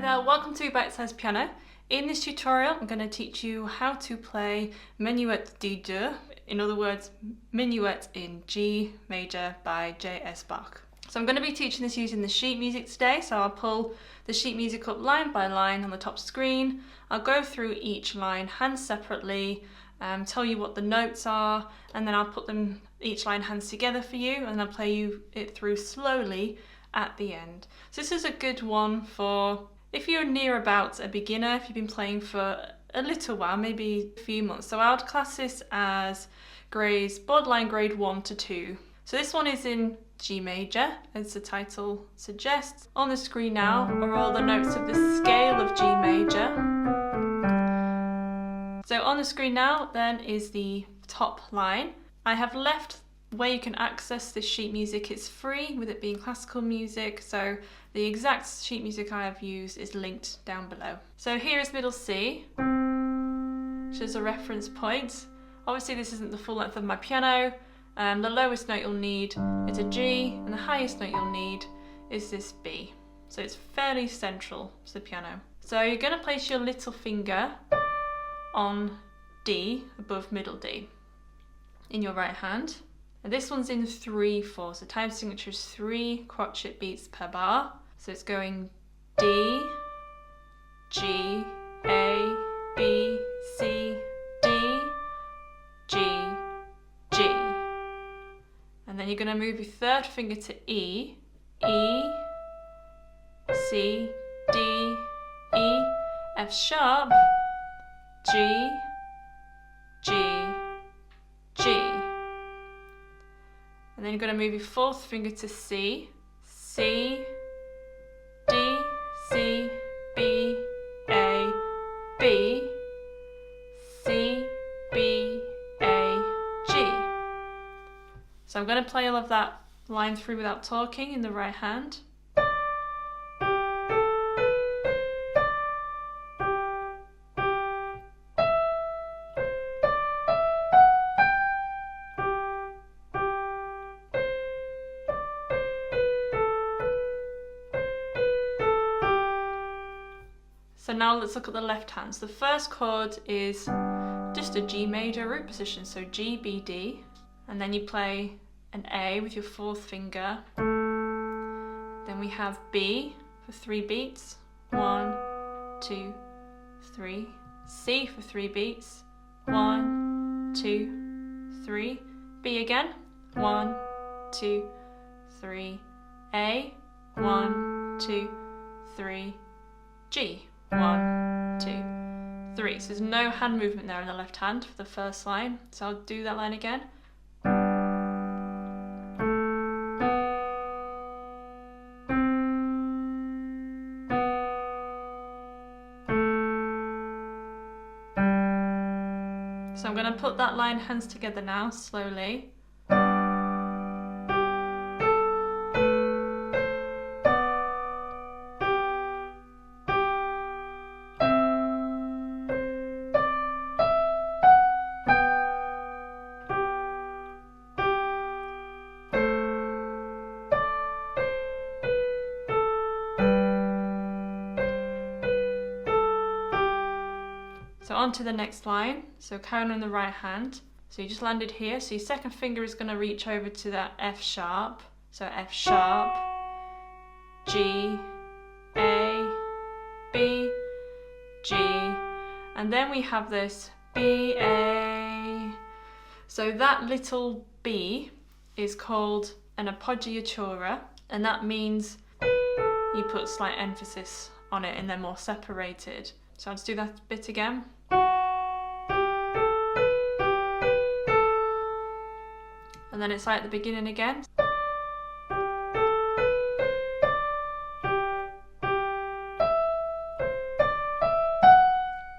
there, welcome to Bitesize Piano. In this tutorial I'm going to teach you how to play Minuet in G, in other words Minuet in G major by J.S Bach. So I'm going to be teaching this using the sheet music today, so I'll pull the sheet music up line by line on the top screen. I'll go through each line hands separately, tell you what the notes are, and then I'll put them each line hands together for you, and I'll play you it through slowly at the end. So this is a good one for if you're near about a beginner, if you've been playing for a little while, maybe a few months. So I would class this as grades, borderline grade 1 to 2. So this one is in G major, as the title suggests. On the screen now are all the notes of the scale of G major. So on the screen now then is the top line. I have left where you can access this sheet music. It's free with it being classical music, so the exact sheet music I have used is linked down below. So here is middle C, which is a reference point. Obviously this isn't the full length of my piano. The lowest note you'll need is a G, and the highest note you'll need is this B. So it's fairly central to the piano. So you're going to place your little finger on D above middle D in your right hand. And this one's in 3/4, so time signature is 3 crotchet beats per bar. So it's going D, G, A, B, C, D, G, G. And then you're going to move your third finger to E, E, C, D, E, F sharp, G, G, G. And then you're going to move your fourth finger to C, C, D, C, B, A, B, C, B, A, G. So I'm going to play all of that line through without talking in the right hand. So now let's look at the left hand. So the first chord is just a G major root position, so G, B, D, and then you play an A with your fourth finger. Then we have B for 3 beats, 1, 2, 3. C for 3 beats, 1, 2, 3. B again, 1, 2, 3. A, 1, 2, 3. G. 1, 2, 3. So there's no hand movement there in the left hand for the first line. So I'll do that line again. So I'm going to put that line hands together now, slowly. So on to the next line, so carrying on the right hand. So you just landed here, so your second finger is going to reach over to that F sharp. So F sharp, G, A, B, G, and then we have this B, A. So that little B is called an appoggiatura, and that means you put slight emphasis on it and they're more separated. So I'll just do that bit again. And then it's like at the beginning again.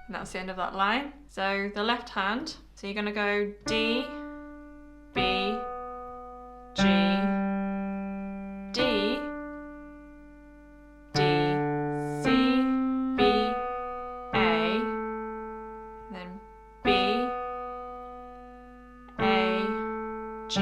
And that's the end of that line. So the left hand, so you're going to go D, B, G, D, D, C, B, A, then B, A, G,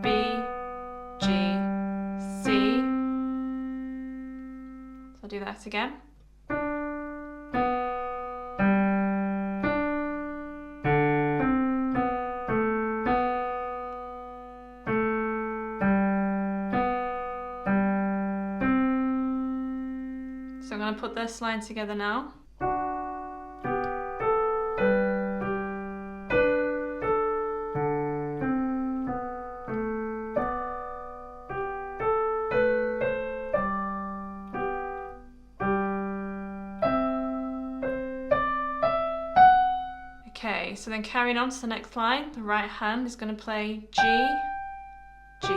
B, G, C. So I'll do that again. So I'm going to put this line together now. Okay, so then carrying on to the next line, the right hand is going to play G, G,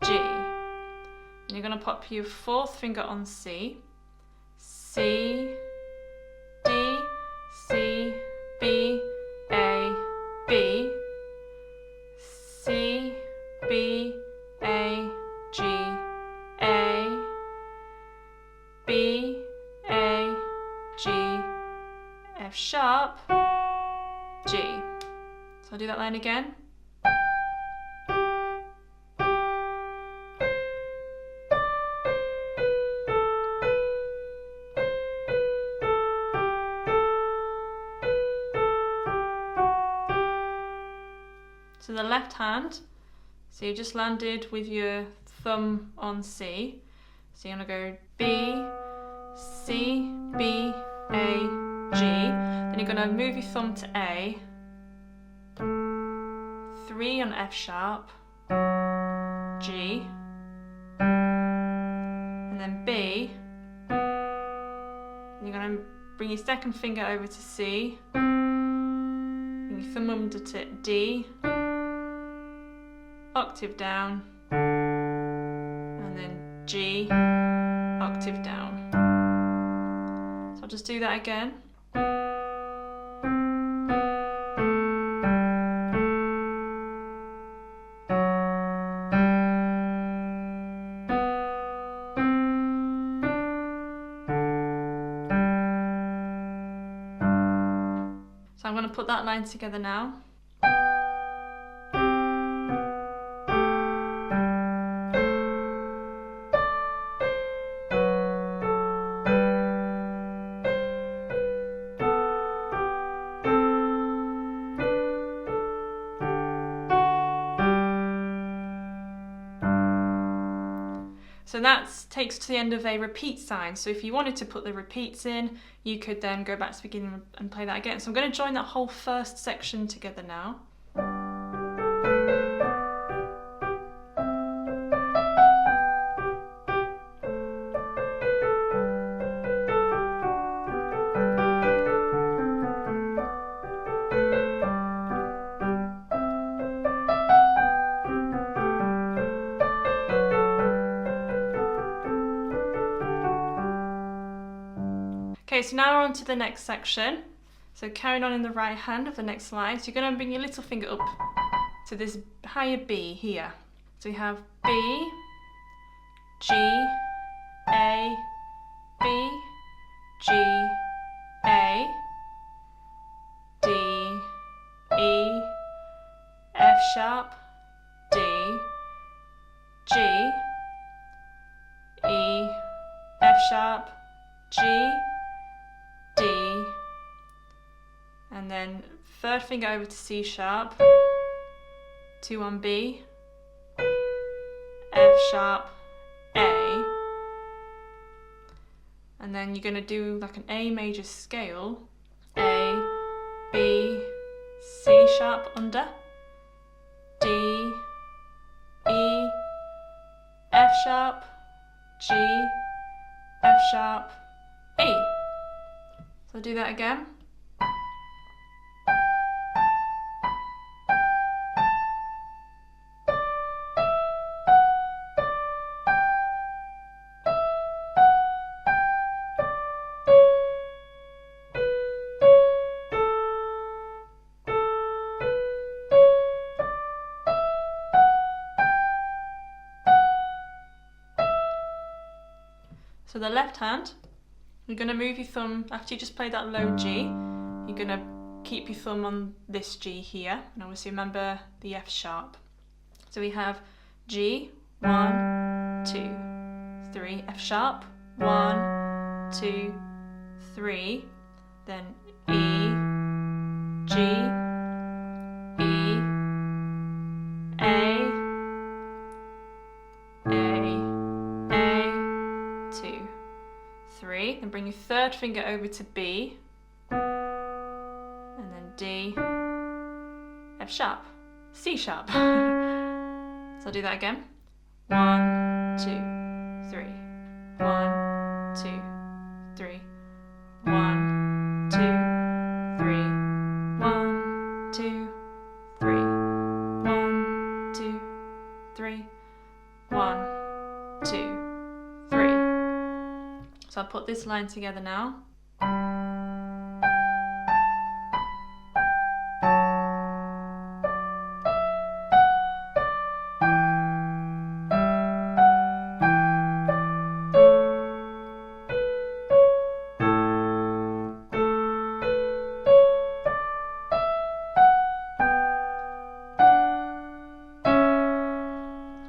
G. And you're going to pop your fourth finger on C, C, D, C, B, A, B, C, B, A, G, A, B, A, G, F sharp, G. So I'll do that line again. So the left hand, so you just landed with your thumb on C. So you're going to go B, C, B, A, G. Then you're going to move your thumb to A, 3 on F sharp, G, and then B. And you're going to bring your second finger over to C, bring your thumb under to D, octave down, and then G, octave down. So I'll just do that again. So I'm going to put that line together now. So that takes to the end of a repeat sign. So if you wanted to put the repeats in, you could then go back to the beginning and play that again. So I'm going to join that whole first section together now. Okay, so now we're on to the next section. So carrying on in the right hand of the next line, so you're going to bring your little finger up to this higher B here. So we have B, G, A, B, G, A, D, E, F sharp, D, G, E, F sharp, G, D, and then third finger over to C sharp, 2 on B, F sharp, A, and then you're going to do like an A major scale, A, B, C sharp under, D, E, F sharp, G, F sharp, E. So I'll do that again. So the left hand, you're going to move your thumb, after you just played that low G, you're going to keep your thumb on this G here, and obviously remember the F sharp. So we have G, 1, 2, 3, F sharp, 1, 2, 3, then E, G, E, A, 2, 3, then bring your third finger over to B, and then D, F sharp, C sharp. So I'll do that again. 1, 2, 3, 1, 2, 3, 1, 2, 3, 1, 2, 3, 1, 2, 3, 1, 2, 3. So I'll put this line together now.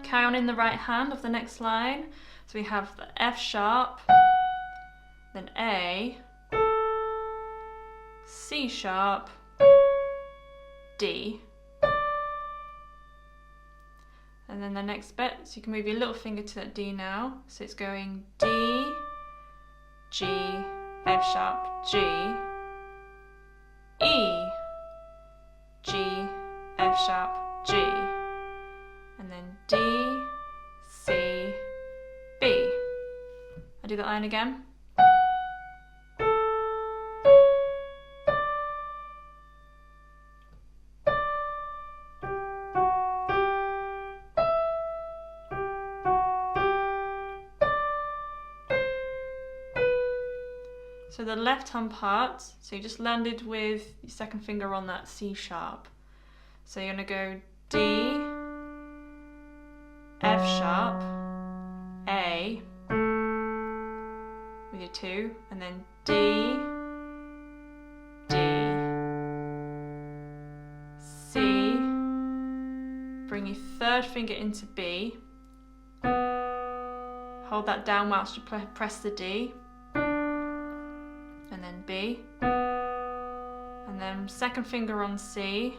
Carry on in the right hand of the next line. So we have the F sharp, then A, C sharp, D, and then the next bit, so you can move your little finger to that D now, so it's going D, G, F sharp, G, E, G, F sharp, G, and then D, C, B. I'll do that line again. So the left hand part, so you just landed with your second finger on that C sharp. So you're going to go D, F sharp, A with your 2, and then D, D, C, bring your third finger into B, hold that down whilst you press the D, and then B, and then second finger on C,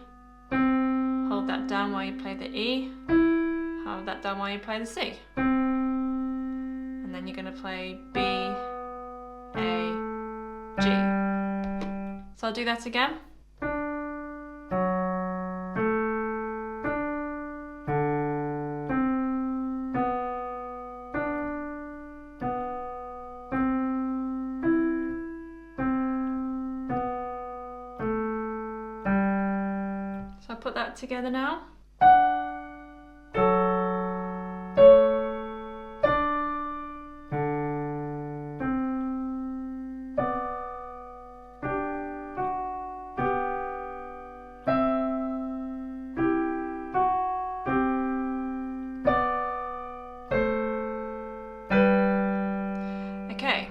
hold that down while you play the E, hold that down while you play the C, and then you're going to play B, A, G. So I'll do that again. So I'll put that together now. Okay,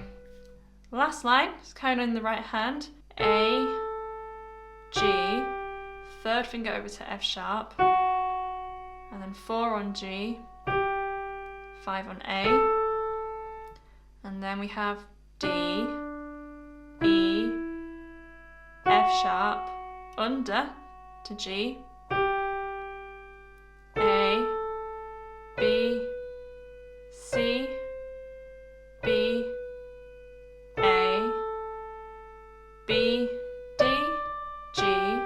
last line, just carrying on in the right hand, A, G, third finger over to F sharp, and then 4 on G, 5 on A, and then we have D, E, F sharp, under to G, A, B, C, B, A, B, D, G,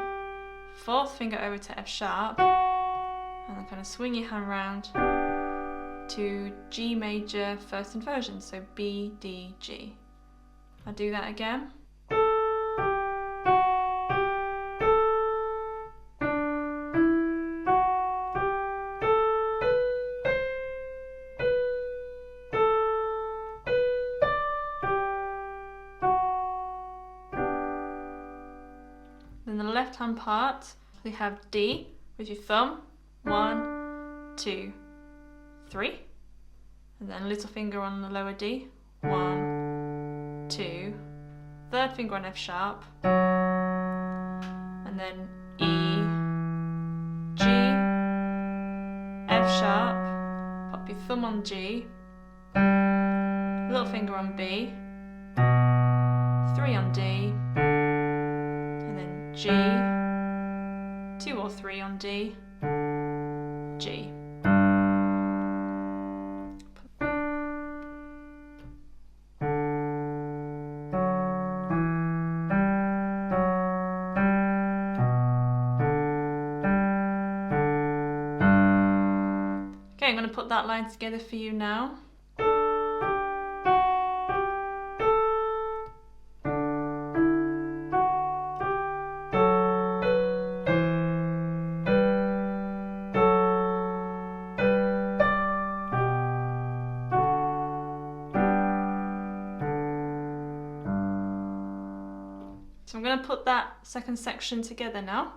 fourth finger over to F sharp, and then kind of swing your hand round to G major first inversion, so B, D, G. I'll do that again. Then the left hand part, we have D with your thumb, 1, 2, 3, and then little finger on the lower D, 1, 2, third finger on F sharp, and then E, G, F sharp, pop your thumb on G, little finger on B, 3 on D, and then G, 2 or 3 on D, G. Okay, I'm going to put that line together for you now. So I'm going to put that second section together now.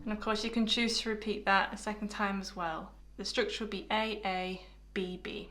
And of course you can choose to repeat that a second time as well. The structure will be A, A, B, B.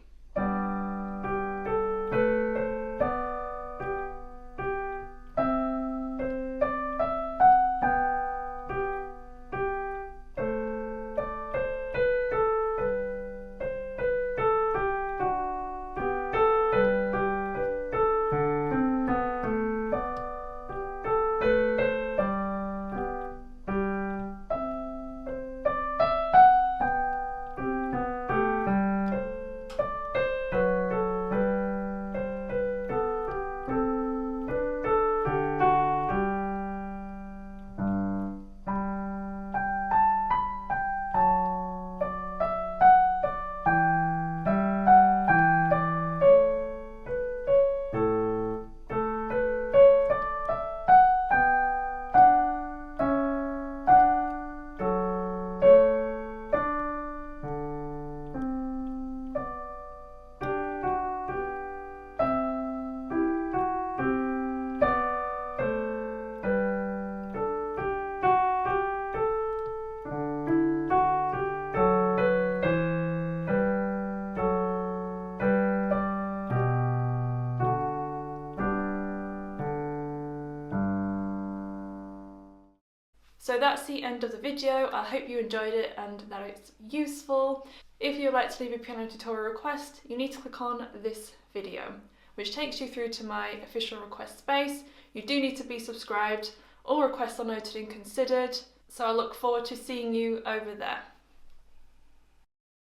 So that's the end of the video. I hope you enjoyed it and that it's useful. If you'd like to leave a piano tutorial request, you need to click on this video, which takes you through to my official request space. You do need to be subscribed. All requests are noted and considered, so I look forward to seeing you over there.